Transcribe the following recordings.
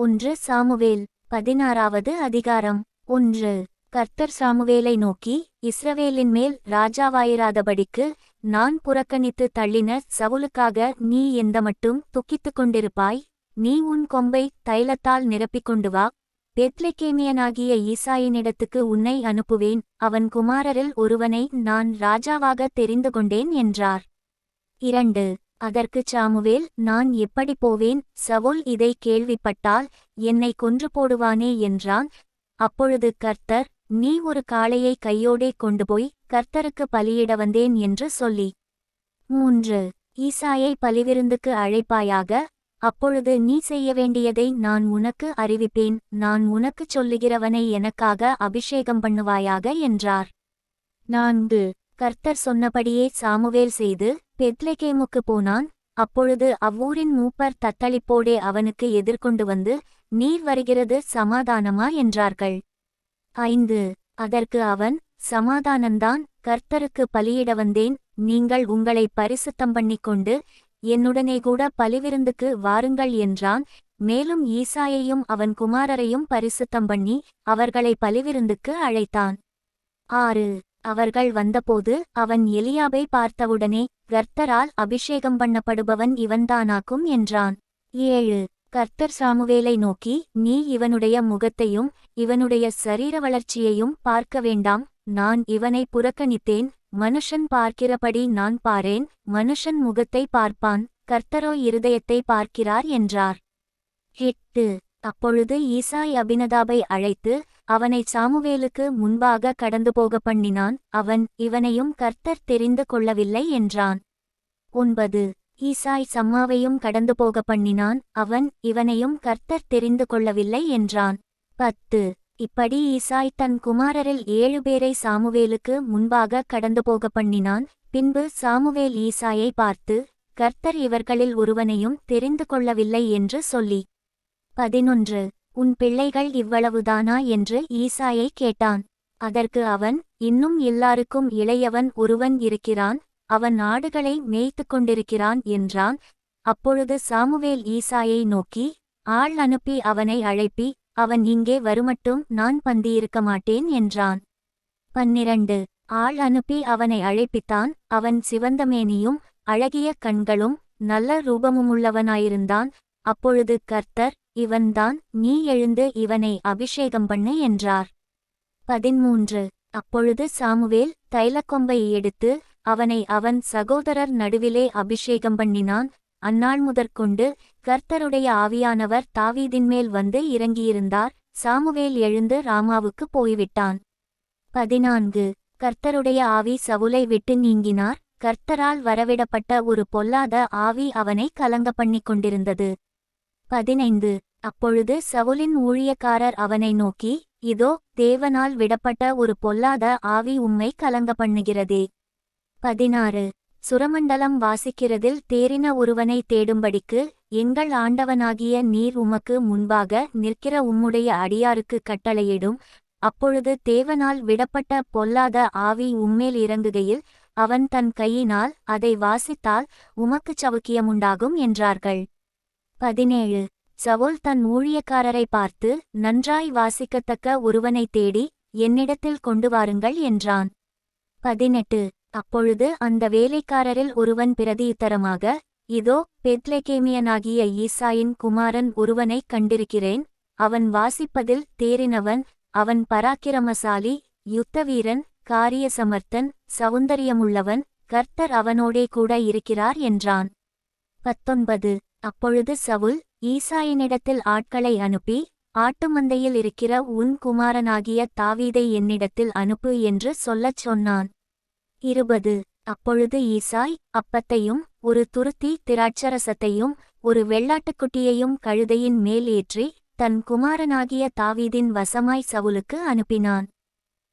ஒன்று சாமுவேல் 16வது அதிகாரம். 1. கர்த்தர் சாமுவேலை நோக்கி, இஸ்ரவேலின் மேல் ராஜாவாயிராதபடிக்கு நான் புறக்கணித்து தள்ளின சவுலுக்காக நீ எந்தமட்டும் துக்கித்துக் கொண்டிருப்பாய். நீ உன் கொம்பை தைலத்தால் நிரப்பிக்கொண்டு வா. பெத்லெகேமியனாகிய ஈசாயினிடத்துக்கு உன்னை அனுப்புவேன். அவன் குமாரரில் ஒருவனை நான் ராஜாவாக தெரிந்து கொண்டேன் என்றார். 2. அதற்குச் சாமுவேல், நான் எப்படி போவேன்? சவுல் இதை கேள்விப்பட்டால் என்னை கொன்று போடுவானே என்றான். அப்பொழுது கர்த்தர், நீ ஒரு காளையை கையோடே கொண்டுபோய் கர்த்தருக்கு பலியிட வந்தேன் என்று சொல்லி. 3. ஈசாயை பலிவிருந்துக்கு அழைப்பாயாக. அப்பொழுது நீ செய்ய வேண்டியதை நான் உனக்கு அறிவிப்பேன். நான் உனக்குச் சொல்லுகிறவனை எனக்காக அபிஷேகம் பண்ணுவாயாக என்றார். 4. கர்த்தர் சொன்னபடியே சாமுவேல் செய்து பெத்லெகேமுக்கு போனான். அப்பொழுது அவ்வூரின் மூப்பர் தத்தளிப்போடே அவனுக்கு எதிர்கொண்டு வந்து, நீர் வருகிறது சமாதானமா என்றார்கள். 5. அதற்கு அவன், சமாதானந்தான், கர்த்தருக்கு பலியிட வந்தேன். நீங்கள் உங்களை பரிசுத்தம் பண்ணிக்கொண்டு என்னுடனே கூட பலிவிருந்துக்கு வாருங்கள் என்றான். மேலும் ஈசாயையும் அவன் குமாரரையும் பரிசுத்தம் பண்ணி அவர்களை பலிவிருந்துக்கு அழைத்தான். 6. அவர்கள் வந்தபோது அவன் எலியாபை பார்த்தவுடனே, கர்த்தரால் அபிஷேகம் பண்ணப்படுபவன் இவன்தானாக்கும் என்றான். 7. கர்த்தர் சாமுவேலை நோக்கி, நீ இவனுடைய முகத்தையும் இவனுடைய சரீர வளர்ச்சியையும் பார்க்க வேண்டாம். நான் இவனை புறக்கணித்தேன். மனுஷன் பார்க்கிறபடி நான் பாரேன். மனுஷன் முகத்தை பார்ப்பான், கர்த்தரோ இருதயத்தை பார்க்கிறார் என்றார். 8. அப்பொழுது ஈசாய் அபினதாபை அழைத்து அவனை சாமுவேலுக்கு முன்பாக கடந்து போக பண்ணினான். அவன், இவனையும் கர்த்தர் தெரிந்து கொள்ளவில்லை என்றான். 9. ஈசாய் சம்மாவையும் கடந்து போக பண்ணினான். அவன், இவனையும் கர்த்தர் தெரிந்து கொள்ளவில்லை என்றான். 10. இப்படி ஈசாய் தன் குமாரரில் 7 பேரை சாமுவேலுக்கு முன்பாக கடந்து போக பண்ணினான். பின்பு சாமுவேல் ஈசாயை பார்த்து, கர்த்தர் இவர்களில் ஒருவனையும் தெரிந்து கொள்ளவில்லை என்று சொல்லி. 11. உன் பிள்ளைகள் இவ்வளவுதானா என்று ஈசாயை கேட்டான். அதற்கு அவன், இன்னும் எல்லாருக்கும் இளையவன் ஒருவன் இருக்கிறான். அவன் ஆடுகளை மேய்த்து கொண்டிருக்கிறான் என்றான். அப்பொழுது சாமுவேல் ஈசாயை நோக்கி, ஆள் அனுப்பி அவனை அழைப்பி, அவன் இங்கே வருமட்டும் நான் பந்தியிருக்க மாட்டேன் என்றான். 12. ஆள் அனுப்பி அவனை அழைப்பித்தான். அவன் சிவந்த மேனியும் அழகிய கண்களும் நல்ல ரூபமுமுள்ளவனாயிருந்தான். அப்பொழுது கர்த்தர், இவன்தான், நீ எழுந்து இவனை அபிஷேகம் பண்ணு என்றார். 13. அப்பொழுது சாமுவேல் தைலக்கொம்பை எடுத்து அவனை அவன் சகோதரர் நடுவிலே அபிஷேகம் பண்ணினான். அந்நாள் முதற்கொண்டு கர்த்தருடைய ஆவியானவர் தாவீதின்மேல் வந்து இறங்கியிருந்தார். சாமுவேல் எழுந்து ராமாவுக்கு போய்விட்டான். 14. கர்த்தருடைய ஆவி சவுலை விட்டு நீங்கினார். கர்த்தரால் வரவிடப்பட்ட ஒரு பொல்லாத ஆவி அவனை கலங்க பண்ணிக் கொண்டிருந்தது. 15. அப்பொழுது சவுலின் ஊழியக்காரர் அவனை நோக்கி, இதோ தேவனால் விடப்பட்ட ஒரு பொல்லாத ஆவி உம்மை கலங்க பண்ணுகிறதே. 16. சுரமண்டலம் வாசிக்கிறதில் தேறின ஒருவனை தேடும்படிக்கு எங்கள் ஆண்டவனாகிய நீர் உமக்கு முன்பாக நிற்கிற உம்முடைய அடியாருக்கு கட்டளையிடும். அப்பொழுது தேவனால் விடப்பட்ட பொல்லாத ஆவி உம்மேல் இறங்குகையில் அவன் தன் கையினால் அதை வாசித்தால் உமக்குச் சவுக்கியமுண்டாகும் என்றார்கள். 17. சவுல் தன் ஊழியக்காரரை பார்த்து, நன்றாய் வாசிக்கத்தக்க ஒருவனை தேடி என்னிடத்தில் கொண்டு வாருங்கள் என்றான். 18. அப்பொழுது அந்த வேலைக்காரரில் ஒருவன் பிரதியுத்தரமாக, இதோ பெத்லெகேமியனாகிய ஈசாயின் குமாரன் ஒருவனை கண்டிருக்கிறேன். அவன் வாசிப்பதில் தேறினவன். அவன் பராக்கிரமசாலி, யுத்தவீரன், காரிய சமர்த்தன், சவுந்தரியமுள்ளவன். கர்த்தர் அவனோடே கூட இருக்கிறார் என்றான். 19. அப்பொழுது சவுல் ஈசாயினிடத்தில் ஆட்களை அனுப்பி, ஆட்டுமந்தையில் இருக்கிற உன் குமாரனாகிய தாவீதை என்னிடத்தில் அனுப்பு என்று சொல்லச் சொன்னான். 20. அப்பொழுது ஈசாய் அப்பத்தையும் ஒரு துருத்தி திராட்சரசத்தையும் ஒரு வெள்ளாட்டுக்குட்டியையும் கழுதையின் மேல் ஏற்றி தன் குமாரனாகிய தாவீதின் வசமாய் சவுலுக்கு அனுப்பினான்.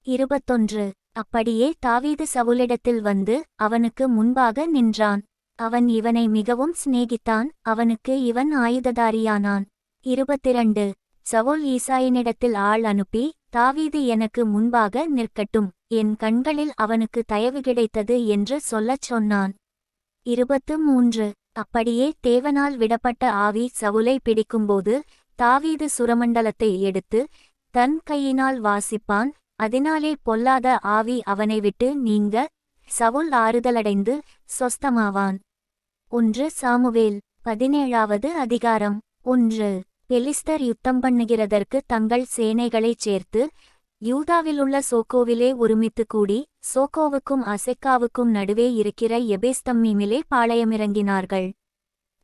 21. அப்படியே தாவீது சவுலிடத்தில் வந்து அவனுக்கு முன்பாக நின்றான். அவன் இவனை மிகவும் சிநேகித்தான். அவனுக்கு இவன் ஆயுததாரியானான். 22. சவுல் ஈசாயினிடத்தில் ஆள் அனுப்பி, தாவீது எனக்கு முன்பாக நிற்கட்டும், என் கண்களில் அவனுக்கு தயவு கிடைத்தது என்று சொல்லச் சொன்னான். 23. அப்படியே தேவனால் விடப்பட்ட ஆவி சவுலை பிடிக்கும்போது தாவீது சுரமண்டலத்தை எடுத்து தன் கையினால் வாசிப்பான், அதனாலே பொல்லாத ஆவி அவனை விட்டு நீங்க சவுல் ஆறுதலடைந்து சொஸ்தமாவான். 1 சாமுவேல் 17வது அதிகாரம். 1 பெலிஸ்தர் யுத்தம் பண்ணுகிறதற்கு தங்கள் சேனைகளைச் சேர்த்து யூதாவிலுள்ள சோக்கோவிலே ஒருமித்து கூடி சோக்கோவுக்கும் அசெக்காவுக்கும் நடுவே இருக்கிற எபேஸ்தம்மீமிலே பாளையமிறங்கினார்கள்.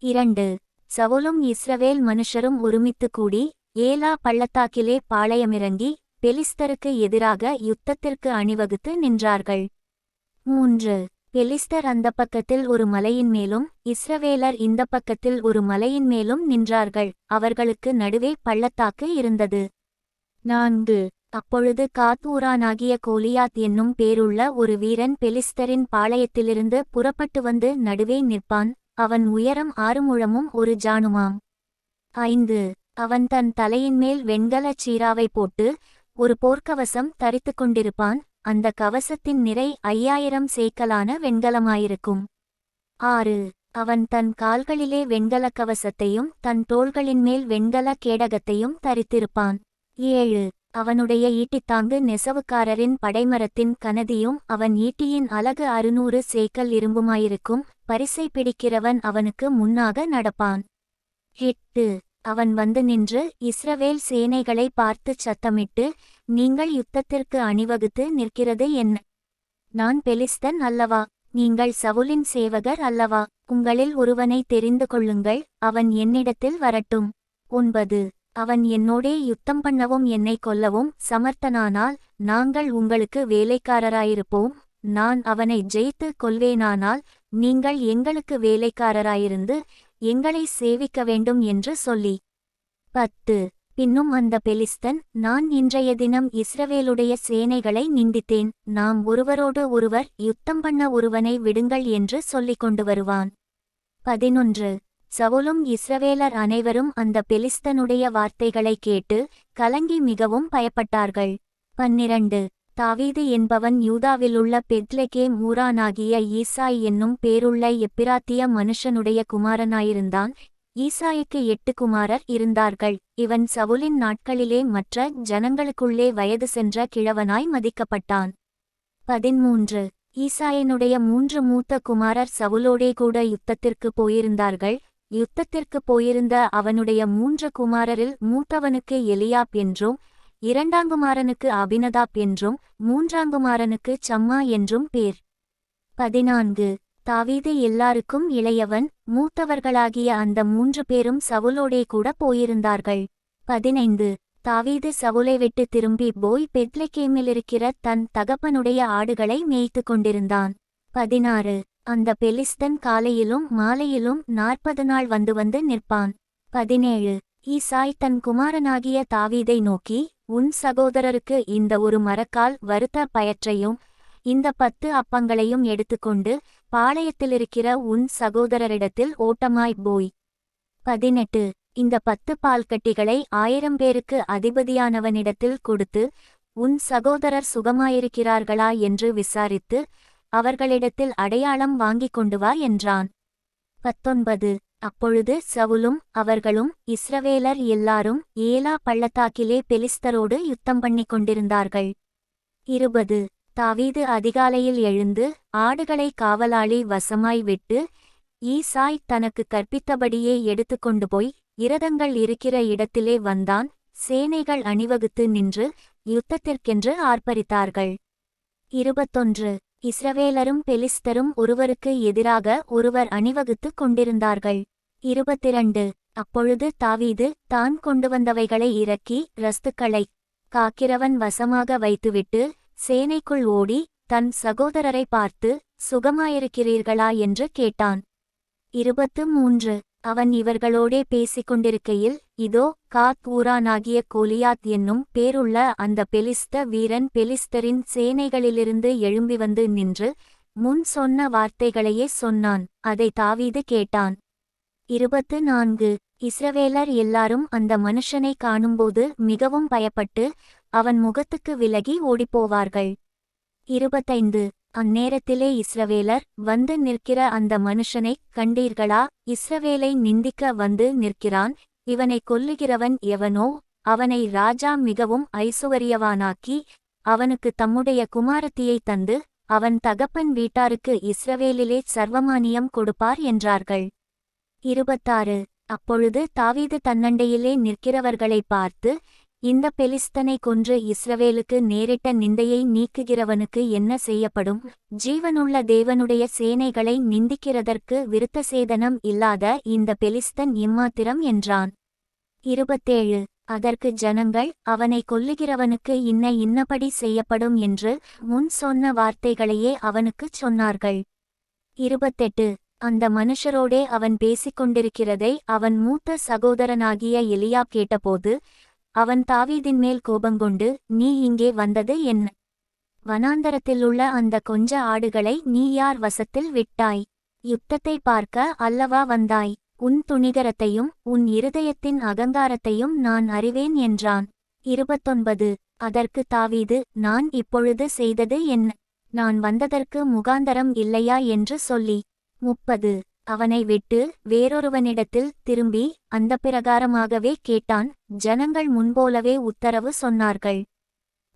2 சவுலும் இஸ்ரவேல் மனுஷரும் ஒருமித்து கூடி ஏலா பள்ளத்தாக்கிலே பாளையமிறங்கி பெலிஸ்தருக்கு எதிராக யுத்தத்திற்கு அணிவகுத்து நின்றார்கள். 3 பெலிஸ்தர் அந்த பக்கத்தில் ஒரு மலையின் மேலும் இஸ்ரவேலர் இந்த பக்கத்தில் ஒரு மலையின் மேலும் நின்றார்கள். அவர்களுக்கு நடுவே பள்ளத்தாக்கு இருந்தது. 4 அப்பொழுது காத்தூரானாகிய கோலியாத் என்னும் பேருள்ள ஒரு வீரன் பெலிஸ்தரின் பாளையத்திலிருந்து புறப்பட்டு வந்து நடுவே நிற்பான். அவன் உயரம் 6 முழமும் 1 ஜாணுமாம். 5 அவன் தன் தலையின்மேல் வெண்கலச் சீராவை போட்டு ஒரு போர்க்கவசம் தரித்து கொண்டிருப்பான். அந்த கவசத்தின் நிறை 5000 சேக்கலான வெண்கலமாயிருக்கும். 6 அவன் தன் கால்களிலே வெண்கலக் கவசத்தையும் தன் தோள்களின்மேல் வெண்கல கேடகத்தையும் தரித்திருப்பான். 7 அவனுடைய ஈட்டித்தாங்கு நெசவுக்காரரின் படைமரத்தின் கனதியும் அவன் ஈட்டியின் அலகு 600 சேக்கல் இரும்புமாயிருக்கும். பரிசை பிடிக்கிறவன் அவனுக்கு முன்னாக நடப்பான். 8 அவன் வந்து நின்று இஸ்ரவேல் சேனைகளை பார்த்துச் சத்தமிட்டு, நீங்கள் யுத்தத்திற்கு அணிவகுத்து நிற்கிறது என்ன? நான் பெலிஸ்தன் அல்லவா? நீங்கள் சவுலின் சேவகர் அல்லவா? உங்களில் ஒருவனை தெரிந்து கொள்ளுங்கள், அவன் என்னிடத்தில் வரட்டும். 9 அவன் என்னோடே யுத்தம் பண்ணவும் என்னை கொல்லவும் சமர்த்தனானால் நாங்கள் உங்களுக்கு வேலைக்காரராயிருப்போம். நான் அவனை ஜெயித்து கொல்வேனானால் நீங்கள் எங்களுக்கு வேலைக்காரராயிருந்து எங்களை சேவிக்க வேண்டும் என்று சொல்லி. 10 பின்னும் அந்த பெலிஸ்தன், நான் இன்றைய தினம் இஸ்ரவேலுடைய சேனைகளை நிந்தித்தேன். நாம் ஒருவரோடு ஒருவர் யுத்தம் பண்ண ஒருவனை விடுங்கள் என்று சொல்லிக் கொண்டு வருவான். 11 சவுலும் இஸ்ரவேலர் அனைவரும் அந்த பெலிஸ்தனுடைய வார்த்தைகளை கேட்டு கலங்கி மிகவும் பயப்பட்டார்கள். 12 தாவீது என்பவன் யூதாவிலுள்ள பெத்லெகேம் ஊரானாகிய ஈசாய் என்னும் பேருள்ள எப்பிராத்திய மனுஷனுடைய குமாரனாயிருந்தான். ஈசாய்க்கு 8 குமாரர் இருந்தார்கள். இவன் சவுலின் நாட்களிலே மற்ற ஜனங்களுக்குள்ளே வயது சென்ற கிழவனாய் மதிக்கப்பட்டான். 13 ஈசாயனுடைய 3 மூத்த குமாரர் சவுலோடே கூட யுத்தத்திற்கு போயிருந்தார்கள். யுத்தத்திற்கு போயிருந்த அவனுடைய 3 குமாரரில் மூத்தவனுக்கு எலியாப் என்றும், இரண்டாங்குமாரனுக்கு அபினதாப் என்றும், மூன்றாங்குமாரனுக்கு சம்மா என்றும் பேர். 14 தாவீது எல்லாருக்கும் இளையவன். மூத்தவர்களாகிய அந்த 3 பேரும் சவுலோடே கூட போயிருந்தார்கள். 15 தாவீது சவுலை விட்டு திரும்பி போய் பெத்லெகேமிலிருக்கிற தன் தகப்பனுடைய ஆடுகளை மேய்த்து கொண்டிருந்தான். 16 அந்த பெலிஸ்தன் காலையிலும் மாலையிலும் 40 நாள் வந்து வந்து நிற்பான். 17 ஈசாய் தன் குமாரனாகிய தாவீதை நோக்கி, உன் சகோதரருக்கு இந்த ஒரு மரக்கால் வறுத்த பயற்றையும் இந்த 10 அப்பங்களையும் எடுத்துக்கொண்டு பாளையத்திலிருக்கிற உன் சகோதரரிடத்தில் ஓட்டமாய் போய். 18 இந்த 10 பால்கட்டிகளை 1000 பேருக்கு அதிபதியானவனிடத்தில் கொடுத்து உன் சகோதரர் சுகமாயிருக்கிறார்களா என்று விசாரித்து அவர்களிடத்தில் அடையாளம் வாங்கிக் கொண்டு வா என்றான். 19 அப்பொழுது சவுலும் அவர்களும் இஸ்ரவேலர் எல்லாரும் ஏலா பள்ளத்தாக்கிலே பெலிஸ்தரோடு யுத்தம் பண்ணிக் கொண்டிருந்தார்கள். 20 தாவீது அதிகாலையில் எழுந்து ஆடுகளை காவலாளி வசமாய் விட்டு ஈசாய் தனக்கு கற்பித்தபடியே எடுத்துக்கொண்டு போய் இரதங்கள் இருக்கிற இடத்திலே வந்தான். சேனைகள் அணிவகுத்து நின்று யுத்தத்திற்கென்று ஆர்ப்பரித்தார்கள். 21 இஸ்ரவேலரும் பெலிஸ்தரும் ஒருவருக்கு எதிராக ஒருவர் அணிவகுத்துக் கொண்டிருந்தார்கள். 22 அப்பொழுது தாவீது தான் கொண்டு வந்தவைகளை இறக்கி ரஸ்துக்களைக் காக்கிறவன் வசமாக வைத்துவிட்டு சேனைக்குள் ஓடி தன் சகோதரரை பார்த்து, சுகமாயிருக்கிறீர்களா என்று கேட்டான். 23 அவன் இவர்களோடே பேசிக் கொண்டிருக்கையில், இதோ காத் ஊரானாகிய கோலியாத் என்னும் பேருள்ள அந்த பெலிஸ்த வீரன் பெலிஸ்தரின் சேனைகளிலிருந்து எழும்பி வந்து நின்று முன் சொன்ன வார்த்தைகளையே சொன்னான். அதை தாவீது கேட்டான். 24 இஸ்ரவேலர் எல்லாரும் அந்த மனுஷனை காணும்போது மிகவும் பயப்பட்டு அவன் முகத்துக்கு விலகி ஓடிப்போவார்கள். 25 அந்நேரத்திலே இஸ்ரவேலர் வந்து நிற்கிற அந்த மனுஷனைக் கண்டீர்களா? இஸ்ரவேலை நிந்திக்க வந்து நிற்கிறான். இவனை கொல்லுகிறவன் எவனோ அவனை ராஜா மிகவும் ஐசுவரியவானாக்கி அவனுக்கு தம்முடைய குமாரத்தியை தந்து அவன் தகப்பன் வீட்டாருக்கு இஸ்ரவேலிலே சர்வமானியம் கொடுப்பார் என்றார்கள். 26. அப்பொழுது தாவீது தன்னண்டையிலே நிற்கிறவர்களை பார்த்து, இந்த பெலிஸ்தனை கொன்று இஸ்ரவேலுக்கு நேரிட்ட நிந்தையை நீக்குகிறவனுக்கு என்ன செய்யப்படும்? ஜீவனுள்ள தேவனுடைய சேனைகளை நிந்திக்கிறதற்கு விருத்தசேதனம் இல்லாத இந்த பெலிஸ்தன் இம்மாத்திரம் என்றான். 27. அதற்கு ஜனங்கள், அவனை கொல்லுகிறவனுக்கு இன்னபடி செய்யப்படும் என்று முன் சொன்ன வார்த்தைகளையே அவனுக்குச் சொன்னார்கள். 28. அந்த மனுஷரோடே அவன் பேசிக்கொண்டிருக்கிறதை அவன் மூத்த சகோதரனாகிய எலியாப் கேட்டபோது அவன் தாவீதின்மேல் கோபங்கொண்டு, நீ இங்கே வந்தது என்ன? வனாந்தரத்திலுள்ள அந்த கொஞ்ச ஆடுகளை நீ யார் வசத்தில் விட்டாய்? யுத்தத்தை பார்க்க அல்லவா வந்தாய்? உன் துணிகரத்தையும் உன் இருதயத்தின் அகங்காரத்தையும் நான் அறிவேன் என்றான். 29. அதற்கு தாவீது, நான் இப்பொழுது செய்தது என்ன? நான் வந்ததற்கு முகாந்தரம் இல்லையா என்று சொல்லி. 30. அவனை விட்டு வேறொருவனிடத்தில் திரும்பி அந்த பிரகாரமாகவே கேட்டான். ஜனங்கள் முன்போலவே உத்தரவு சொன்னார்கள்.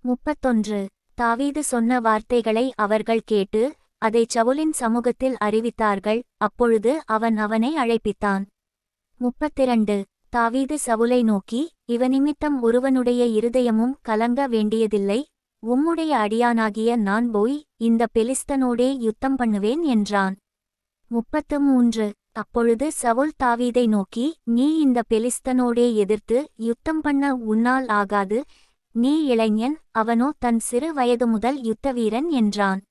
31. தாவீது சொன்ன வார்த்தைகளை அவர்கள் கேட்டு அதை சவுலின் சமூகத்தில் அறிவித்தார்கள். அப்பொழுது அவனை அழைப்பித்தான். 32. தாவீது சவுலை நோக்கி, இவனிமித்தம் ஒருவனுடைய இருதயமும் கலங்க வேண்டியதில்லை. உம்முடைய அடியானாகிய நான் போய் இந்த பெலிஸ்தனோடே யுத்தம் பண்ணுவேன் என்றான். 33. அப்பொழுது சவுல் தாவீதை நோக்கி, நீ இந்த பெலிஸ்தனோடே எதிர்த்து யுத்தம் பண்ண உன்னால் ஆகாது. நீ இளைஞன், அவனோ தன் சிறு வயது முதல் யுத்தவீரன் என்றான்.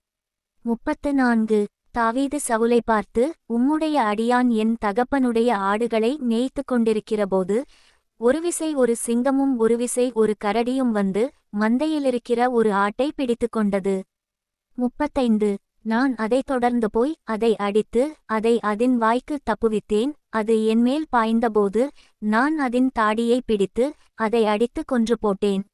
34. தாவீது சவுலை பார்த்து, உம்முடைய அடியான் என் தகப்பனுடைய ஆடுகளை மேய்த்து கொண்டிருக்கிறபோது ஒருவிசை ஒரு சிங்கமும் ஒருவிசை ஒரு கரடியும் வந்து மந்தையிலிருக்கிற ஒரு ஆட்டை பிடித்து கொண்டது. 35. நான் அதை தொடர்ந்து போய் அதை அடித்து அதை அதின் வாய்க்கு தப்புவித்தேன். அது என்மேல் பாய்ந்தபோது நான் அதின் தாடியை பிடித்து அதை அடித்து கொன்று போட்டேன்.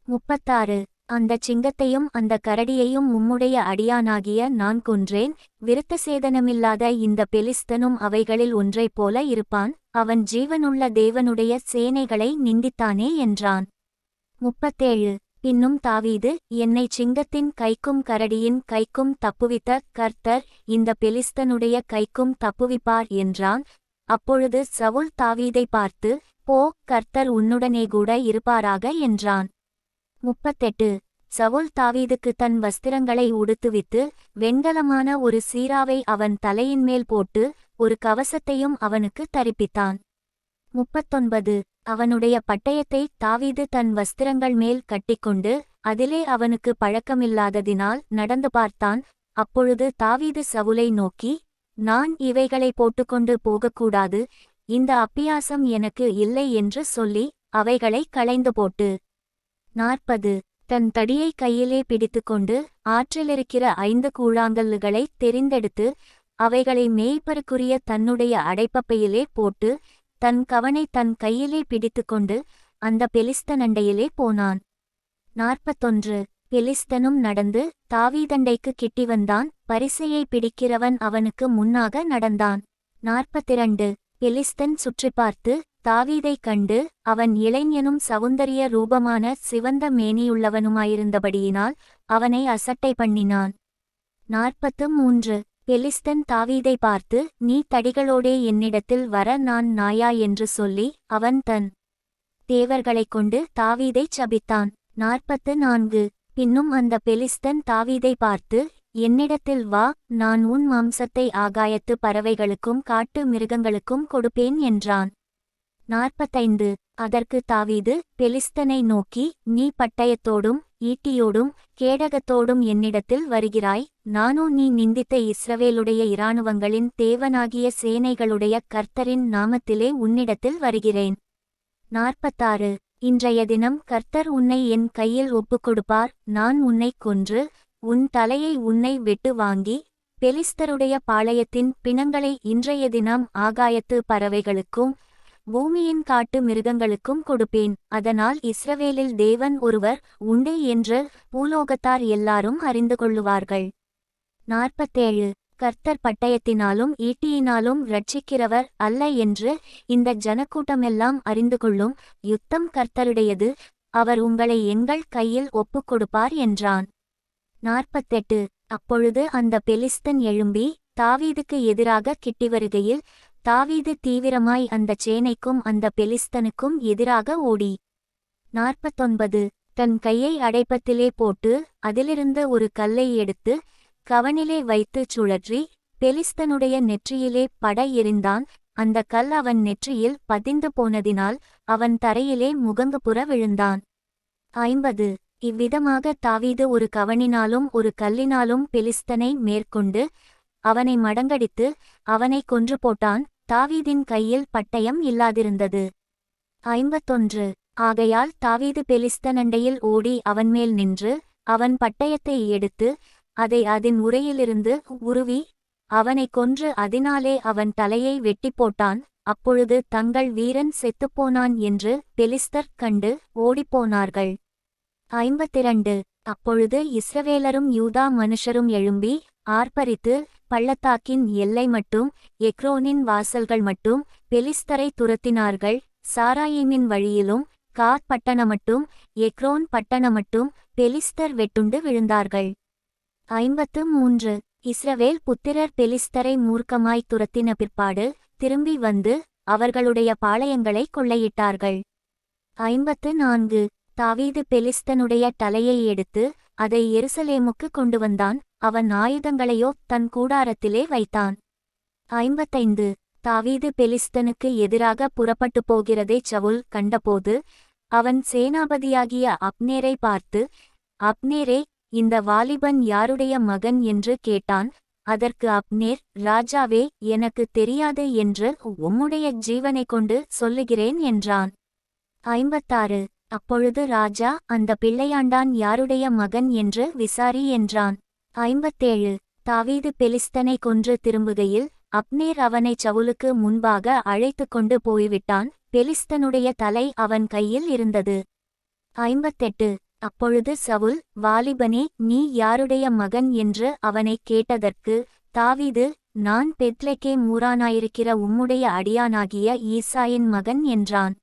36. அந்த சிங்கத்தையும் அந்த கரடியையும் உம்முடைய அடியானாகிய நான் கொன்றேன். விருத்தசேதனமில்லாத இந்த பெலிஸ்தனும் அவைகளில் ஒன்றைப் போல இருப்பான். அவன் ஜீவனுள்ள தேவனுடைய சேனைகளை நிந்தித்தானே என்றான். 37. பின்னும் தாவீது, என்னை சிங்கத்தின் கைக்கும் கரடியின் கைக்கும் தப்புவித்த கர்த்தர் இந்த பெலிஸ்தனுடைய கைக்கும் தப்புவிப்பார் என்றான். அப்பொழுது சவுல் தாவீதை பார்த்து, போ, கர்த்தர் உன்னுடனே கூட இருப்பாராக என்றான். 38. சவுல் தாவீதுக்கு தன் வஸ்திரங்களை உடுத்துவித்து வெண்கலமான ஒரு சீராவை அவன் தலையின்மேல் போட்டு ஒரு கவசத்தையும் அவனுக்கு தரிப்பித்தான். 39. அவனுடைய பட்டயத்தை தாவீது தன் வஸ்திரங்கள் மேல் கட்டிக்கொண்டு அதிலே அவனுக்கு பழக்கமில்லாததினால் நடந்து பார்த்தான். அப்பொழுது தாவீது சவுலை நோக்கி, நான் இவைகளை போட்டுக்கொண்டு போகக்கூடாது, இந்த அப்பியாசம் எனக்கு இல்லை என்று சொல்லி அவைகளை களைந்து போட்டு 40. தன் தடியை கையிலே பிடித்துக்கொண்டு ஆற்றிலிருக்கிற 5 கூழாங்கல்லுகளை தெரிந்தெடுத்து அவைகளை மேய்ப்பருக்குரிய தன்னுடைய அடைப்பப்பையிலே போட்டு தன் கவனை தன் கையிலே பிடித்துக்கொண்டு அந்த பெலிஸ்தனண்டையிலே போனான். 41. பெலிஸ்தனும் நடந்து தாவீதண்டைக்கு கிட்டி வந்தான். பரிசையை பிடிக்கிறவன் அவனுக்கு முன்னாக நடந்தான். 42. பெலிஸ்தன் சுற்றி பார்த்து தாவீதை கண்டு அவன் இளைஞனும் சவுந்தரிய ரூபமான சிவந்த மேனியுள்ளவனுமாயிருந்தபடியினால் அவனை அசட்டை பண்ணினான். 43. பெலிஸ்தன் தாவீதை பார்த்து, நீ தடிகளோடே என்னிடத்தில் வர நான் நாயா என்று சொல்லி அவன் தன் தேவர்களைக் கொண்டு தாவீதைச் சபித்தான். 44. பின்னும் அந்த பெலிஸ்தன் தாவீதை பார்த்து, என்னிடத்தில் வா, நான் உன் மாம்சத்தை ஆகாயத்து பறவைகளுக்கும் காட்டு மிருகங்களுக்கும் கொடுப்பேன் என்றான். 45. அதற்கு தாவீது பெலிஸ்தனை நோக்கி, நீ பட்டயத்தோடும் ஈட்டியோடும் கேடகத்தோடும் என்னிடத்தில் வருகிறாய், நானோ நீ நிந்தித்த இஸ்ரவேலுடைய இராணுவங்களின் தேவனாகிய சேனைகளுடைய கர்த்தரின் நாமத்திலே உன்னிடத்தில் வருகிறேன். 46. இன்றைய தினம் கர்த்தர் உன்னை என் கையில் ஒப்புக்கொடுப்பார். நான் உன்னைக் கொன்று உன் தலையை உன்னை விட்டு வாங்கி பெலிஸ்தருடைய பாளையத்தின் பிணங்களை இன்றைய தினம் ஆகாயத்து பறவைகளுக்கும் பூமியின் காட்டு மிருகங்களுக்கும் கொடுப்பேன். அதனால் இஸ்ரவேலில் தேவன் ஒருவர் உண்டு என்று பூலோகத்தார் எல்லாரும் அறிந்து கொள்ளுவார்கள். 47. கர்த்தர் பட்டயத்தினாலும் ஈட்டியினாலும் இரட்சிக்கிறவர் அல்ல என்று இந்த ஜனக்கூட்டமெல்லாம் அறிந்து கொள்ளும். யுத்தம் கர்த்தருடையது, அவர் உங்களை எங்கள் கையில் ஒப்புக்கொடுப்பார் என்றான். 48 அப்பொழுது அந்த பெலிஸ்தன் எழும்பி தாவீதுக்கு எதிராக கிட்டி வருகையில் தாவீது தீவிரமாய் அந்த சேனைக்கும் அந்த பெலிஸ்தனுக்கும் எதிராக ஓடி 49 தன் கையை அடைப்பத்திலே போட்டு அதிலிருந்து ஒரு கல்லை எடுத்து கவனிலே வைத்து சுழற்றி பெலிஸ்தனுடைய நெற்றியிலே பட எறிந்தான். அந்த கல் அவன் நெற்றியில் பதிந்து போனதினால் அவன் தரையிலே முகங்குப்புற விழுந்தான். 50 இவ்விதமாக தாவீது ஒரு கவனினாலும் ஒரு கல்லினாலும் பெலிஸ்தனை மேற்கொண்டு அவனை மடங்கடித்து அவனை கொன்று போட்டான். தாவீதின் கையில் பட்டயம் இல்லாதிருந்தது. 51 ஆகையால் தாவீது பெலிஸ்தன் அண்டையில் ஓடி அவன்மேல் நின்று அவன் பட்டயத்தை எடுத்து அதை அதன் உறையிலிருந்து உருவி அவனை கொன்று அதனாலே அவன் தலையை வெட்டி போட்டான். அப்பொழுது தங்கள் வீரன் செத்துப்போனான் என்று பெலிஸ்தர் கண்டு ஓடிப்போனார்கள். 52 அப்பொழுது இஸ்ரவேலரும் யூதா மனுஷரும் எழும்பி ஆர்ப்பரித்து பள்ளத்தாக்கின் எல்லை மட்டும் எக்ரோனின் வாசல்கள் மட்டும் பெலிஸ்தரை துரத்தினார்கள். சாராயிமின் வழியிலும் காத் பட்டணமட்டும் எக்ரோன் பட்டணமட்டும் பெலிஸ்தர் வெட்டுண்டு விழுந்தார்கள். 53 இஸ்ரவேல் புத்திரர் பெலிஸ்தரை மூர்க்கமாய் துரத்தின பிற்பாடு திரும்பி வந்து அவர்களுடைய பாளையங்களை கொள்ளையிட்டார்கள். 54 தாவீது பெலிஸ்தனுடைய தலையை எடுத்து அதை எருசலேமுக்கு கொண்டு வந்தான். அவன் ஆயுதங்களையோ தன் கூடாரத்திலே வைத்தான். 55 தாவீது பெலிஸ்தனுக்கு எதிராக புறப்பட்டு போகிறதை சவுல் கண்டபோது அவன் சேனாபதியாகிய அப்னேரை பார்த்து, அப்னேரே, இந்த வாலிபன் யாருடைய மகன் என்று கேட்டான். அதற்கு அப்னேர், ராஜாவே, எனக்கு தெரியாது என்று உம்முடைய ஜீவனை கொண்டு சொல்லுகிறேன் என்றான். 56 அப்பொழுது ராஜா, அந்த பிள்ளையாண்டான் யாருடைய மகன் என்று விசாரி என்றான். 57 தாவீது பெலிஸ்தனை கொன்று திரும்புகையில் அப்னேர் அவனை சவுலுக்கு முன்பாக அழைத்து கொண்டு போய்விட்டான். பெலிஸ்தனுடைய தலை அவன் கையில் இருந்தது. 58 அப்பொழுது சவுல், வாலிபனே, நீ யாருடைய மகன் என்று அவனை கேட்டதற்கு தாவீது, நான் பெத்லெகேம் ஊரானாயிருக்கிற உம்முடைய அடியானாகிய ஈசாயின் மகன் என்றான்.